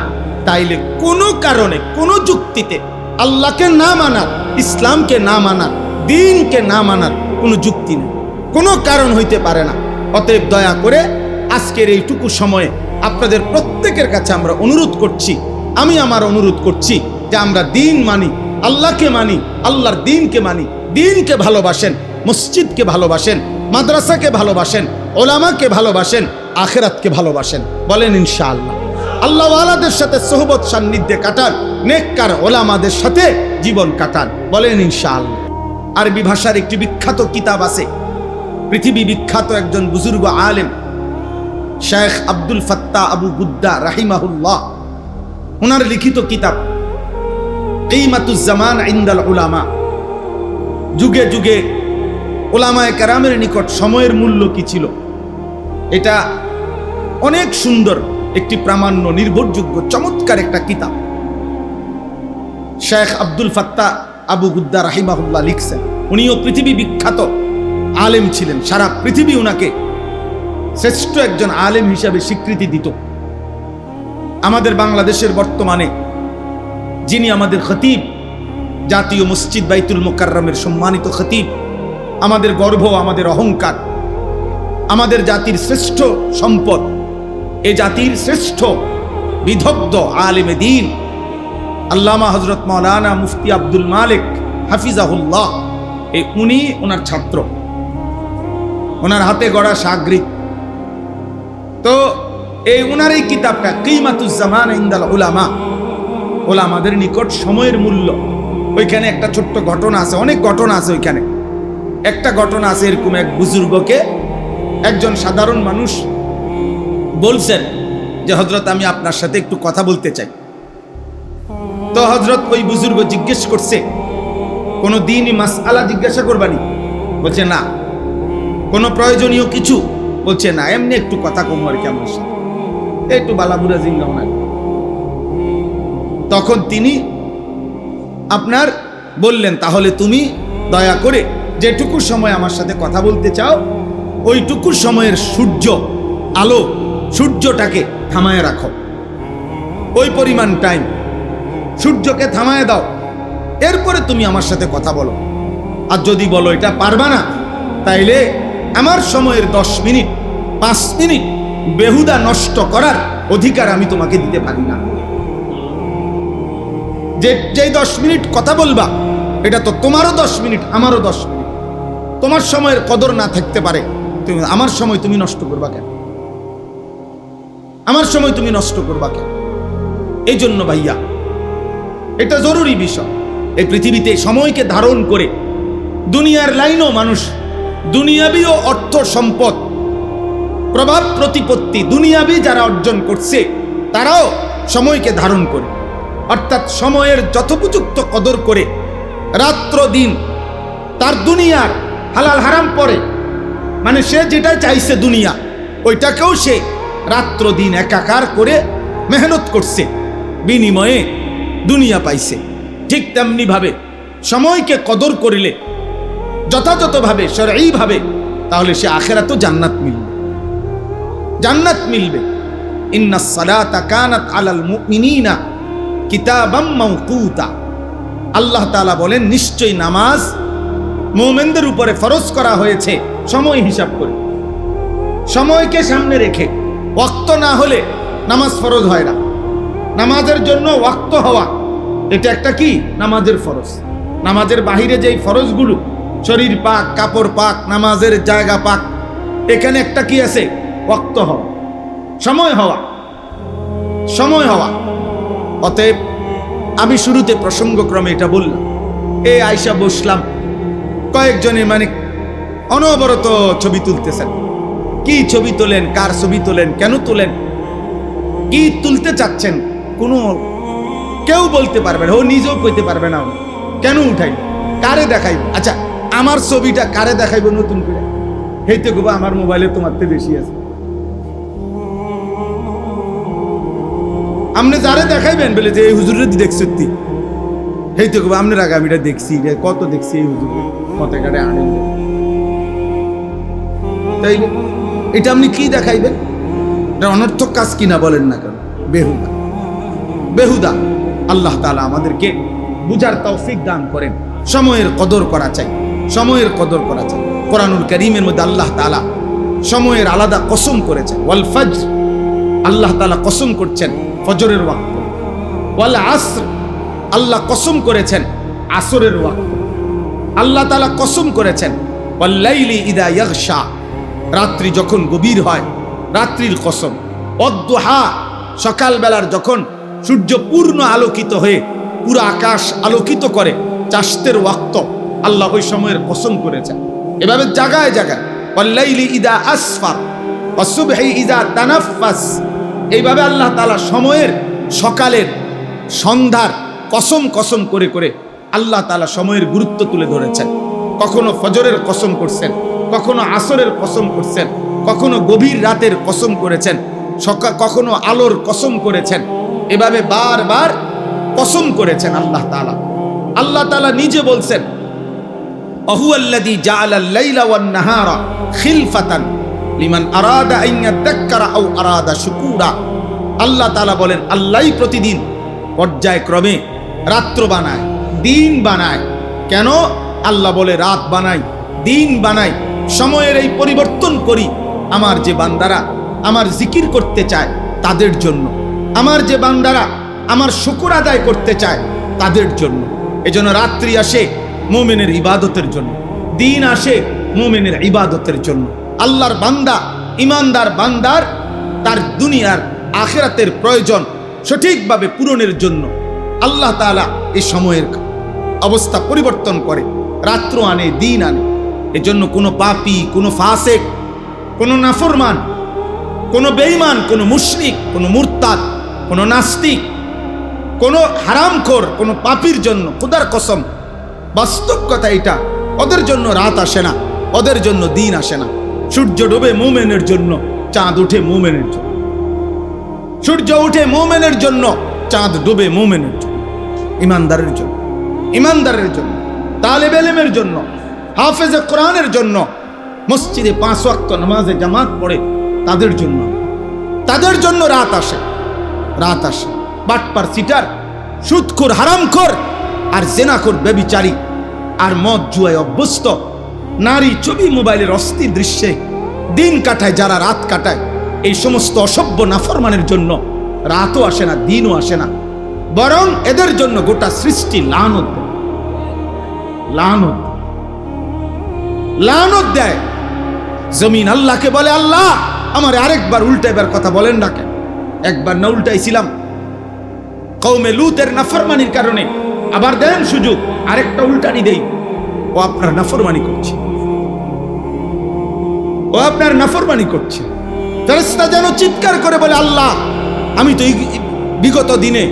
তাইলে কোনো কারণে কোনো যুক্তিতে আল্লাহকে না মানার, ইসলামকে না মানার, দ্বীনকে না মানার কোনো যুক্তি নেই, কোনো কারণ হইতে পারে না। অতএব দয়া করে আজকের এইটুকু সময়ে আপনাদের প্রত্যেকের কাছে আমরা অনুরোধ করছি, আমি আমার অনুরোধ করছি যে আমরা দ্বীন মানি, আল্লাহকে মানি, আল্লাহর দ্বীনকে মানি। দ্বীনকে ভালোবাসেন, মসজিদকে ভালোবাসেন, মাদ্রাসাকে ভালোবাসেন, ওলামাকে ভালোবাসেন, আখিরাতকে ভালোবাসেন। বলেন ইনশাআল্লাহ। আল্লাহওয়ালাদের সাথে সোহবত সান্নিধ্যে কাটান, নেককার ওলামাদের সাথে জীবন কাটান। বলেন ইনশাআল্লাহ। আরবি ভাষার একটি বিখ্যাত কিতাব আছে, পৃথিবী বিখ্যাত একজন বুজুর্গ আলেম শেখ আব্দুল ফাত্তাহ আবু গুদ্দা রাহিমাহুল্লাহ, ওনার লিখিত কিতাব কিমাতুজ জামান ইনদাল উলামা। যুগে যুগে ওলামায়ে কেরামের নিকট সময়ের মূল্য কি ছিল, এটা অনেক সুন্দর একটি প্রামাণ্য, নির্ভরযোগ্য, চমৎকার একটা কিতাব শেখ আব্দুল ফাত্তাহ আবু গুদ্দা রাহিমাহুল্লাহ লিখছেন। উনিও পৃথিবী বিখ্যাত আলেম ছিলেন, সারা পৃথিবী উনাকে শ্রেষ্ঠ একজন আলেম হিসাবে স্বীকৃতি দিত। আমাদের বাংলাদেশের বর্তমানে যিনি আমাদের খতিব, জাতীয় মসজিদ বাইতুল মুকাররমের সম্মানিত খতিব, আমাদের গর্ব, আমাদের অহংকার, আমাদের জাতির শ্রেষ্ঠ সম্পদ, এ জাতির শ্রেষ্ঠ বিদগ্ধ আলেমে দ্বীন আল্লামা হযরত মাওলানা মুফতি আব্দুল মালিক হাফিজাহুল্লাহ, উনি ওনার ছাত্র, ওনার হাতে গড়া শাগরিদ। তো এই ওনার এই কিতাবটা কিমাতুজ জামান ইনদাল উলামা, ওলামাদের নিকট সময়ের মূল্য, ওইখানে একটা ছোট্ট ঘটনা আছে, অনেক ঘটনা আছে ওইখানে। একটা ঘটনা আছে, এরকম এক বুজুর্গকে একজন সাধারণ মানুষ বলছেন যে হযরত আমি আপনার সাথে একটু কথা বলতে চাই। তো হযরত ওই বুজুর্গ জিজ্ঞেস করছে, কোনো দ্বীনি মাসআলা জিজ্ঞাসা করবানি? বলছে না। কোনো প্রয়োজনীয় কিছু? বলছে না, এমনি একটু কথা কম আর কি, আমার সাথে একটু বালাবুরা জিঙ্গাও না। তখন তিনি আপনার বললেন, তাহলে তুমি দয়া করে যেটুকু সময় আমার সাথে কথা বলতে চাও, ওইটুকু সময়ের সূর্য আলো, সূর্যটাকে থামায় রাখো, ওই পরিমাণ টাইম সূর্যকে থামায় দাও, এরপরে তুমি আমার সাথে কথা বলো। আর যদি বলো এটা পারবা না, তাইলে আমার সময়ের 10 মিনিট 5 মিনিট বেহুদা নষ্ট করার অধিকার আমি তোমাকে দিতে পারি না। যে 10 মিনিট কথা বলবা, এটা তো তোমারও 10 মিনিট, আমারও 10 মিনিট। তোমার সময়ের কদর না থাকতে পারে, তুমি আমার সময় তুমি নষ্ট করবা কেন? আমার সময় তুমি নষ্ট করবা কেন? এই জন্য ভাইয়া, এটা জরুরি বিষয়। এই পৃথিবীতে সময়কে ধারণ করে দুনিয়ার লাইনও মানুষ দুনিয়াবি ও অর্থ সম্পদ, প্রভাব প্রতিপত্তি দুনিয়াবি যারা অর্জন করছে, তারাও সময়কে ধারণ করে, অর্থাৎ সময়ের যথোপযুক্ত কদর করে রাত্র দিন তার দুনিয়ার হালাল হারাম পরে, মানে সে যেটা চাইছে দুনিয়া, ওইটাকেও সে রাত্র দিন একাকার করে মেহনত করছে, বিনিময়ে দুনিয়া পাইছে। ঠিক তেমনি ভাবে সময়কে কদর করিলে যথাযথভাবে, শরঈভাবে, তাহলে সে আখিরাতেও জান্নাত মিলবে, জান্নাত মিলবে। ইন্নাস সালাতা কানাত আলাল মুমিনিনা কিতাবাম মাওকুতা। আল্লাহ তাআলা বলেন, নিশ্চয়ই নামাজ মুমিনদের উপরে ফরজ করা হয়েছে সময় হিসাব করে। সময়কে সামনে রেখে। ওয়াক্ত না হলে নামাজ ফরজ হয় না। নামাজের জন্য ওয়াক্ত হওয়া এটা একটা কি? নামাজের ফরজ। নামাজের বাহিরে যেই ফরজগুলো, শরীর পাক, কাপড় পাক, নামাজের জায়গা পাক, এখানে একটা কি আছে? ওয়াক্ত হওয়া, সময় হওয়া, সময় হওয়া। অতএব আমি শুরুতে প্রসঙ্গক্রমে এটা বললাম। এই আয়সা বসলাম, কয়েকজনে মানে অনবরত ছবি তুলতেছেন। কি ছবি তোলেন, কার ছবি তোলেন, কেন তোলেন, কি তুলতে চাচ্ছেন, কোনো কেউ বলতে পারবে না। ও নিজেও কইতে পারবে না কেন উঠাই, কারে দেখাইব। আচ্ছা, আমার ছবিটা কারে দেখাইব নতুন করে? হেইতে গোবা আমার মোবাইলে তোমার থেকে বেশি আছে। আপনি যারে দেখাইবেন বলে যে এই হুজুরের দেখছি, হেইতে গোবা আপনার আগে আমি এটা দেখছি, কত দেখছি এই হুজুর মতে কাটে আনেন। তাই এটা আপনি কি দেখাইবেন? এটা অনর্থক কাজ কিনা বলেন না কেন? বেহুদা, বেহুদা। আল্লাহ তাআলা আমাদেরকে বুঝার তৌফিক দান করেন। সময়ের কদর করা চাই, সময়ের কদর করা চাই। কোরআনুল কারীমের মধ্যে আল্লাহ তাআলা সময়ের আলাদা কসম করেছেন। ওয়াল ফজর, আল্লাহ তাআলা কসম করছেন ফজরের ওয়াক্ত। ওয়াল আসর, আল্লাহ কসম করেছেন আসরের ওয়াক্ত। আল্লাহ তাআলা কসম করেছেন ওয়াল লাইলি ইযা ইয়াগশা, রাত্রি যখন গভীর হয়, রাত্রির কসম। অদ্দুহা, সকালবেলার যখন সূর্য পূর্ণ আলোকিত হয়ে পুরো আকাশ আলোকিত করে, চাষতের ওয়াক্ত, আল্লাহ ওই সময়ের কসম করেছেন। এভাবে জায়গায় জায়গায় ওয়াল্লাইলি ইযা আসফার ওয়াসুবহি ইযা তানাফফাস, এইভাবে আল্লাহ তাআলা সময়ের, সকালের, সন্ধ্যার কসম কসম করে করে আল্লাহ তাআলা সময়ের গুরুত্ব তুলে ধরেছেন। কখনো ফজরের কসম করছেন, কখনো আসরের কসম করছেন, কখনো গভীর রাতের কসম করেছেন, কখনো আলোর কসম করেছেন। এভাবে বারবার কসম করেছেন আল্লাহ তাআলা। আল্লাহ তাআলা নিজে বলছেন আহুয়াল্লাযী জাআলাল লাইলা ওয়ান নাহারা খিলফাতান লিমান আরাদা আন ইয়াযাক্কারা আও আরাদা শুকুরা। আল্লাহ তাআলা বলেন, আল্লাহই প্রতিদিন পর্যায়ক্রমে রাত্র বানায়, দিন বানায়। কেন? আল্লাহ বলে রাত বানাই, দিন বানাই, সময়ের এই পরিবর্তন করি আমার যে বান্দারা আমার জিকির করতে চায় তাদের জন্য, আমার যে বান্দারা আমার শুকর আদায় করতে চায় তাদের জন্য। এজন্য রাত্রি আসে মুমিনের ইবাদতের জন্য, দিন আসে মুমিনের ইবাদতের জন্য। আল্লাহর বান্দা, ইমানদার বান্দার তার দুনিয়ার আখিরাতের প্রয়োজন সঠিকভাবে পূরণের জন্য আল্লাহ তাআলা এই সময়ের অবস্থা পরিবর্তন করে, রাত্র আনে, দিন আনে। এজন্য কোনো পাপী, কোনো ফাসিক, কোনো নাফরমান, কোনো বেঈমান, কোনো মুশরিক, কোনো মুরতাদ, কোনো নাস্তিক, কোনো হারামখোর, কোনো পাপীর জন্য খোদার কসম, বাস্তব কথা এটা, ওদের জন্য রাত আসে না, ওদের জন্য দিন আসে না। সূর্য ডোবে মুমিনের জন্য, চাঁদ উঠে মুমিনের জন্য। সূর্য উঠে মুমিনের জন্য, চাঁদ ডোবে মুমিনের জন্য। ইমানদারের জন্য, ইমানদারের জন্য, তালেবে ইলমের জন্য, হাফেজে কোরআনের জন্য, মসজিদে 5 ওয়াক্ত নামাজে জামাত পড়ে তাদের জন্য, তাদের জন্য রাত আসে, রাত আসে। বাটপার, সিটার, সুদখোর, হারামখোর আর জেনাখোর, ব্যভিচারী আর মদ জুয়ায় অভ্যস্ত নারী, ছবি, মোবাইলের অস্থির দৃশ্যে দিন কাটায় যারা, রাত কাটায়, এই সমস্ত অসভ্য নাফরমানের জন্য রাতও আসে না, দিনও আসে না, বরং এদের জন্য গোটা সৃষ্টি লানত দেয়, লানত, লানত দেয়। জমিন আল্লাহকে বলে, আল্লাহ আমার আরেকবার উল্টাইবার কথা বলেন না কেন? একবার না উল্টাইছিলাম কওমে লূতের নাফরমানির কারণে, আবার দেন সুযোগ, আরেকটা উল্টানি দেই। ও আপনার নাফরমানি করছে, ও আপনার নাফরমানি করছে। ফেরেশতা যেন চিৎকার করে বলে, আল্লাহ আমি তো বিগত দিনে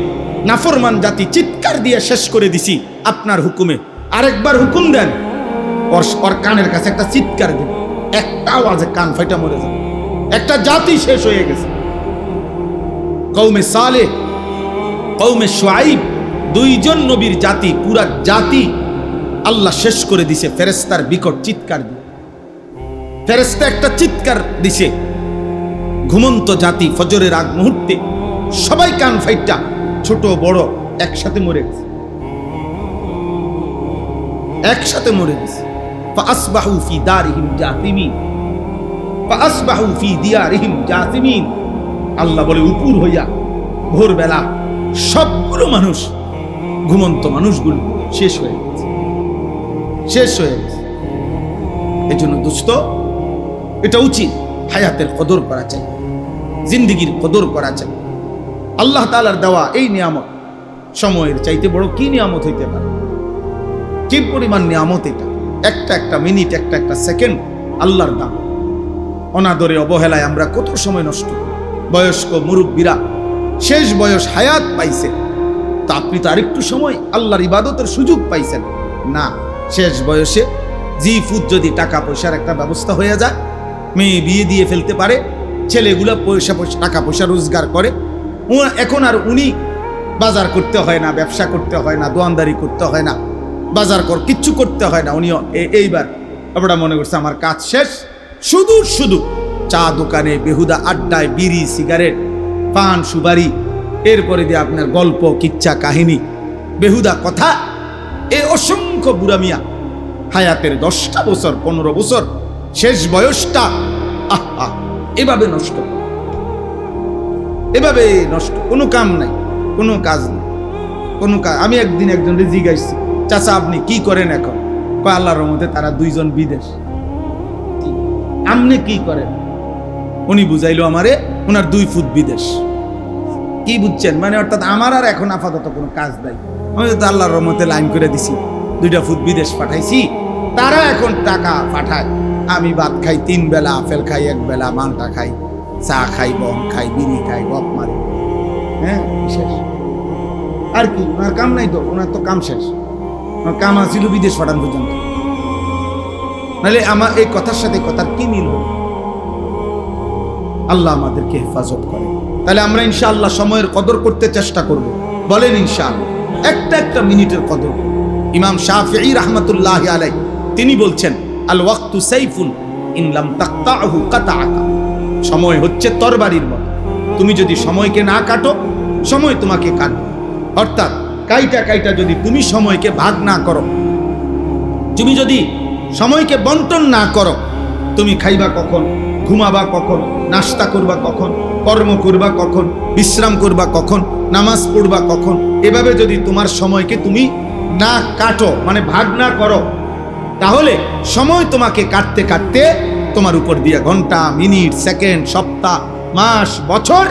নাফরমান জাতি চিৎকার দিয়ে শেষ করে দিছি আপনার হুকুমে, আরেকবার হুকুম দেন। ওর কানের কাছে একটা চিৎকার দেন, একটা আওয়াজে কান ফাইটা মরে যাবে। একটা জাতি শেষ হয়ে গেছে। কওমে সালেহ, কওমে শুআইব, 2 জন নবীর জাতি, পুরা জাতি আল্লাহ শেষ করে দিছে ফেরেশতার বিকট চিৎকার দিয়ে। ফেরেশতা একটা চিৎকার দিছে, ঘুমন্ত জাতি ফজরের আগ মুহূর্তে সবাই কান ফাইটা, ছোট বড় একসাথে মরে গেছে, একসাথে মরে গেছে। ফাসবাহু ফি দারিহিম জাতিমিন, ফাসবাহু ফি দিয়ারিহিম জাসিমিন। আল্লাহ বলে উপর হইয়া ভোরবেলা সবগুলো মানুষ, ঘুমন্ত মানুষগুলো শেষ হয়ে গেছে, শেষ হয়ে গেছে। এই জন্য দোস্ত, এটা উচিত হায়াতের কদর করা চাই, জিন্দিগির কদর করা চাই। আল্লাহ তাআলার দেওয়া এই নিয়ামত সময়ের চাইতে বড় কি নিয়ামত হইতে পারে? কি পরিমাণ নিয়ামত এটা! একটা একটা মিনিট, একটা একটা সেকেন্ড আল্লাহর দাম। অনাদরে অবহেলায় আমরা কত সময় নষ্ট করি। বয়স্ক মুরব্বীরা শেষ বয়স হায়াত পাইছে, তা আপনি তো আরেকটু সময় আল্লাহর ইবাদতের সুযোগ পাইছেন না। শেষ বয়সে জি ফুট যদি টাকা পয়সার একটা ব্যবস্থা হয়ে যায়, মেয়ে বিয়ে দিয়ে ফেলতে পারে, ছেলেগুলা টাকা পয়সা রোজগার করে, এখন আর উনি বাজার করতে হয় না, ব্যবসা করতে হয় না, দোয়ানদারি করতে হয় না, বাজার কিচ্ছু করতে হয় না। উনি এইবার আপনারা মনে করছে আমার কাজ শেষ, শুধু শুধু চা দোকানে বেহুদা আড্ডায় বিড়ি সিগারেট পান সুপারি, এরপরে দিয়ে আপনার গল্প কিচ্ছা কাহিনী বেহুদা কথা, এই অসংখ্য বুড়া মিয়া হায়াতের 10টা বছর 15 বছর শেষ বয়সটা আহা এভাবে নষ্ট, এভাবে নষ্ট। কোনো কাম নাই, কোনো কাজ নেই, কোনো কাজ। আমি একদিন একজন জিজ্ঞাসি, চাচা আপনি কি করেন এখন? কয় আল্লাহর রহমতে তারা 2 জন বিদেশ। আপনি কি করেন? উনি বুঝাইলো আমারে ওনার 2 ফুট বিদেশ। কি বুঝছেন? মানে অর্থাৎ আমার আর এখন আপাতত কোনো কাজ নাই, আমি তো আল্লাহর রহমতে লাইন করে দিছি, 2টা ফুট বিদেশ পাঠাইছি, তারা এখন টাকা পাঠায়, আমি ভাত খাই 3 বেলা, আপেল খাই 1 বেলা, মালটা খাই, চা খাই, বম খাই, বিড়ি খাই, গপ মারি, হ্যাঁ শেষ। আর কি ওনার কাম নাই তো? ওনার তো কাম শেষ। ওনার কাম আছিল বিদেশ পাঠান পর্যন্ত। নাহলে আমার এই কথার সাথে কথার কি মিল হবে? আল্লাহ আমাদেরকে হেফাজত করে। তাহলে আমরা ইনশাআল্লাহ সময়ের কদর করতে চেষ্টা করব। বলেন ইনশাআল্লাহ, একটা একটা মিনিটের কদর। ইমাম শাফিঈ রাহমাতুল্লাহি আলাইহি তিনি বলছেন, আল ওয়াক্তু সাইফুন ইন লাম তাকতাহু কাতাআকা। সময় হচ্ছে তরবারির মতো, তুমি যদি সময়কে না কাটো, সময় তোমাকে কাটবে। অর্থাৎ কাইটা কাইটা যদি তুমি সময়কে ভাগ না করো, তুমি যদি সময়কে বন্টন না করো, তুমি খাইবা কখন, ঘুমাবা কখন, নাস্তা করবা কখন, কর্ম করবা কখন, বিশ্রাম করবা কখন, নামাজ পড়বা কখন, এভাবে যদি তোমার সময়কে তুমি না কাটো, মানে ভাগ না করো, তাহলে সময় তোমাকে কাটতে কাটতে তোমার উপর দিয়ে ঘন্টা, মিনিট, সেকেন্ড, সপ্তাহ, মাস, বছর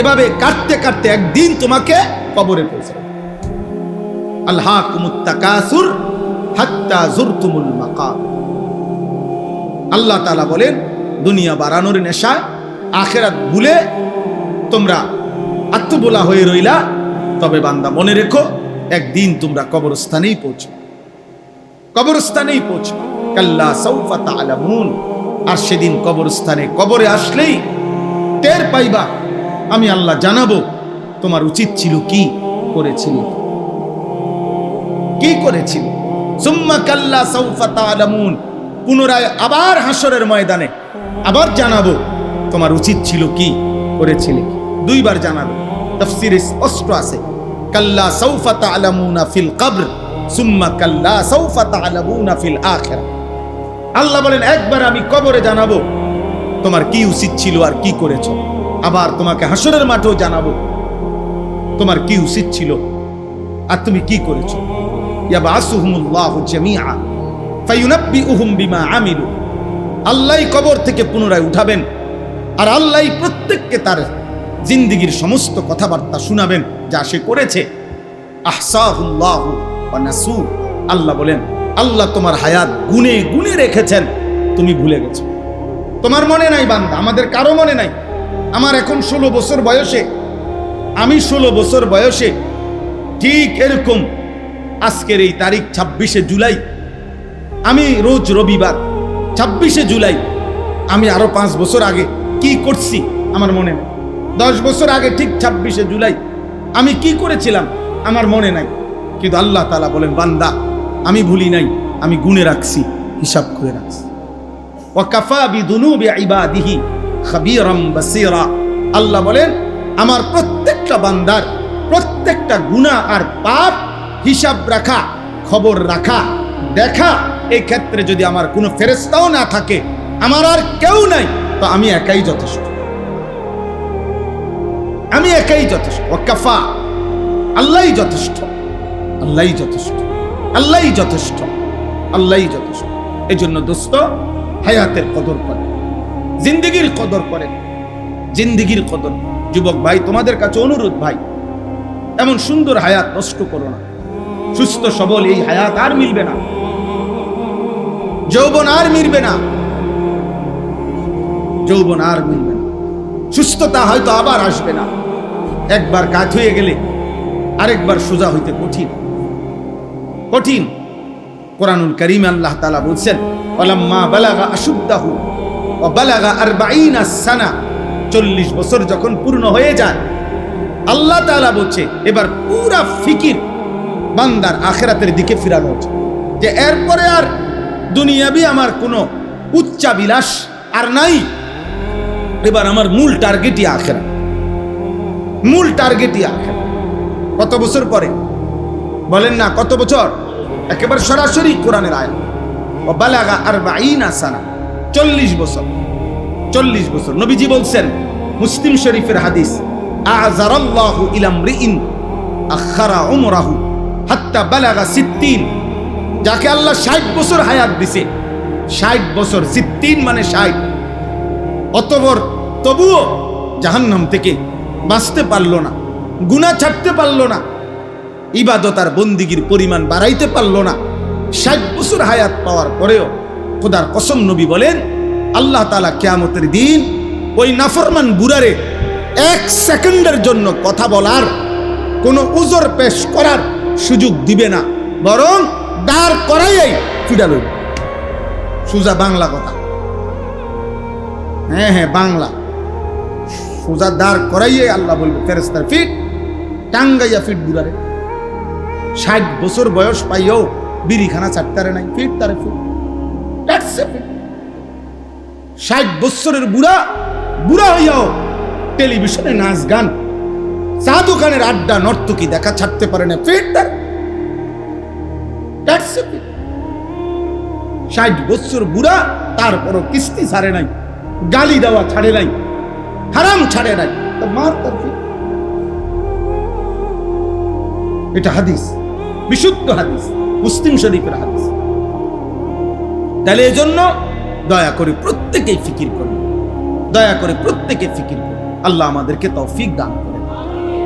এভাবে কাটতে কাটতে একদিন তোমাকে কবরে পৌঁছাবে। আলহাকুমুত তাকাসুর হাত্তা যুরতুমুল মাকাবির। আল্লাহ তাআলা বলেন, দুনিয়া বাড়ানোর নেশায় আখিরাত ভুলে তোমরা আত্মবোলা হয়ে রইলা, তবে বান্দা মনে রেখো একদিন তোমরা কবরস্থানেই পৌঁছবে, কবরস্থানেই পৌঁছবে। কাল্লা সাউফা তা'লামুন। আর সেদিন কবরস্থানে, কবরে আসলেই টের পাইবা, আমি আল্লাহ জানাবো তোমার উচিত ছিল কি করেছিলে, কি করেছিলে। সুম্মা কাল্লা সাউফা তা'লামুন। পুনরায় আবার হাসরের ময়দানে আবার জানাবো তোমার উচিত ছিল কি করেছিলে। 2 বার জানাবো। তাফসীরে স্পষ্ট আছে, কাল্লা সাউফা তা'লামুনা ফিল কবর সুম্মা কাল্লা সাউফা তা'লামুনা ফিল আখিরাহ। আল্লাহ বলেন, একবার আমি কবরে জানাবো তোমার কি উচিত ছিল আর কি করেছো, আবার তোমাকে হাসরের মাঠেও জানাবো তোমার কি উচিত ছিল আর তুমি কি করেছো। ইয়াবাসুহুমুল্লাহু জামিআ ফায়ুনাব্বিউহুম বিমা আমিলু। আল্লাহই কবর থেকে পুনরায় উঠাবেন, আর আল্লাহই প্রত্যেককে তার জিন্দেগীর সমস্ত কথাবার্তা শোনাবেন যা সে করেছে। আহসাহুল্লাহু ওয়া নাসু। আল্লাহ বলেন, আল্লাহ তোমার হায়াত গুনে গুনে রেখেছেন, তুমি ভুলে গেছো। তোমার মনে নাই বান্দা, আমাদের কারো মনে নাই। আমার এখন 16 বছর বয়সে, আমি 16 বছর বয়সে ঠিক এরকম আজকের এই তারিখ 26শে জুলাই, আমি রোজ রবিবার 26শে জুলাই আমি আরো 5 বছর আগে কি করছি আমার মনে নেই। 10 বছর আগে ঠিক 26শে জুলাই আমি কি করেছিলাম আমার মনে নাই। কিন্তু আল্লাহ তাআলা বলেন, বান্দা আমি ভুলি নাই, আমি গুনে রাখছি, হিসাব করে রাখছি। ওয়া কাফা বিদুনুবি ইবাদিহি খাবীরাম বাসীরা। আল্লাহ বলেন, আমার প্রত্যেকটা বান্দার প্রত্যেকটা গুনাহ আর পাপ হিসাব রাখা, খবর রাখা, দেখা, এই ক্ষেত্রে যদি আমার কোনো ফেরেশতাও না থাকে, আমার আর কেউ নাই, তো আমি একাই যথেষ্ট, আমি একাই যথেষ্ট। ওয়াকাফা, আল্লাহই যথেষ্ট, আল্লাহই যথেষ্ট, আল্লাহই যথেষ্ট, আল্লাহই যথেষ্ট। এই জন্য দোস্ত, হায়াতের কদর করেন, জিন্দেগির কদর করেন, জিন্দেগির কদর। যুবক ভাই, তোমাদের কাছে অনুরোধ ভাই, এমন সুন্দর হায়াত নষ্ট করো না। সুস্থ সবল এই হায়াত আর মিলবে না, যৌবন আর মিলবে না, যৌবন আর মিলবে না, সুস্থতা হয়তো আবার আসবে না। একবার কাজ হয়ে গেলে আরেকবার সোজা হইতে কঠিন, কঠিন। কোরআনুল কারীমে আল্লাহ তাআলা বলছেন, ওয়ালাম্মা বালাগা আশুদ্দাহু ওয়া বালাগা 40 সানা, 40 বছর যখন পূর্ণ হয়ে যায়, আল্লাহ তাআলা বলছে এবার পুরা ফিকির বান্দার আখিরাতের দিকে ফিরানো হচ্ছে, যে এরপরে আর দুনিয়াবি আমার কোনো উচ্চাবিলাস আর নাই, এবার আমার মূল টার্গেটই আখিরাত, মূল টার্গেটই আখিরাত। কত বছর পরে বলেন না, কত বছর? একেবারে সরাসরি কোরআনের আয়াত, ও বালাগা 40 সানা, 40 বছর, 40 বছর। নবীজি বলছেন, মুসলিম শরীফের হাদিস, আযারাল্লাহু ইলা মরিইন আখারা উমরাহু হাত্তা বালাগা 60, যাকে আল্লাহ 60 বছর হায়াত দিছে, 60 বছর, 60 মানে 60, অতঃপর তবুও জাহান্নাম থেকে বাঁচতে পারলো না, গুনাহ ছাড়তে পারলো না, ইবাদত আর বন্দিগির পরিমাণ বাড়াইতে পারলো না। 60 বছর হায়াত পাওয়ার পরেও খোদার কসম নবী বলেন, আল্লাহ তাআলা কিয়ামতের দিন ওই নাফরমান বুড়ারে 1 সেকেন্ডের জন্য কথা বলার, কোনো উযর পেশ করার সুযোগ দিবে না, বরং দাঁড় করাইয়াই ফিডাল। সোজা বাংলা কথা, হ্যাঁ হ্যাঁ বাংলা, সোজা দাঁড় করাইয়াই আল্লাহ বলবে ফেরেশতার ফিট, টাঙ্গাইয়া ফিট বুড়ারে। 60 বছর বয়স পাইয়াও বিড়িখানা চাটতারে নাই, ফিট তারে ফিট, 60 বছরের বুড়া, বুড়া হইয়াও টেলিভিশনে নাচ গান, চা দোকানের আড্ডা, নর্তকী দেখা ছাড়তে পারে না, ফিট তার। 60 বছর বুড়া, তারপরও কিস্তি ছাড়ে নাই, গালি দেওয়া ছাড়ে নাই, হারাম ছাড়ে নাই, মার তার ফিট। এটা হাদিস, বিশুদ্ধ হাদিস, মুসলিম শরীফের হাদিস। তাহলে এজন্য দয়া করে প্রত্যেকেই ফিকির করুন, দয়া করে প্রত্যেকে ফিকির করুন। আল্লাহ আমাদেরকে তৌফিক দান করেন।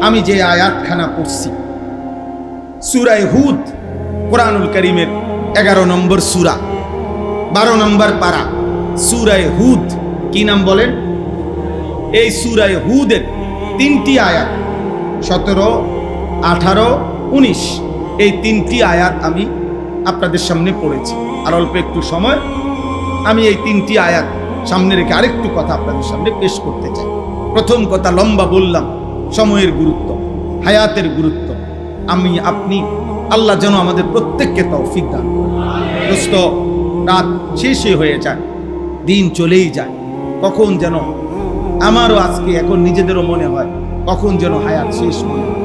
আমি যে আয়াতখানা পড়ছি, সূরা হুদ, কোরআনুল কারীমের 11 নম্বর সূরা, 12 নম্বর পারা, সূরা হুদ। কি নাম বলেন? এই সূরা হুদের 3টি আয়াত, 17, 18, 19, এই 3টি আয়াত আমি আপনাদের সামনে পড়েছি। আর অল্প একটু সময় আমি এই 3টি আয়াত সামনে রেখে আরেকটু কথা আপনাদের সামনে পেশ করতে চাই। প্রথম কথা, লম্বা বললাম, সময়ের গুরুত্ব, হায়াতের গুরুত্ব। আমি আপনি, আল্লাহ যেন আমাদের প্রত্যেককে তৌফিক দান করেন। দোস্ত, রাত শেষই হয়ে যায়, দিন চলেই যায়, কখন যেন আমারও আজকে এখন নিজেদেরও মনে হয় কখন যেন হায়াত শেষ মনে হয়।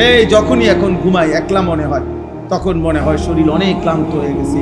এই যখনই এখন ঘুমাই, একলা মনে হয়, তখন মনে হয় শরীর অনেক ক্লান্ত হয়ে গেছে।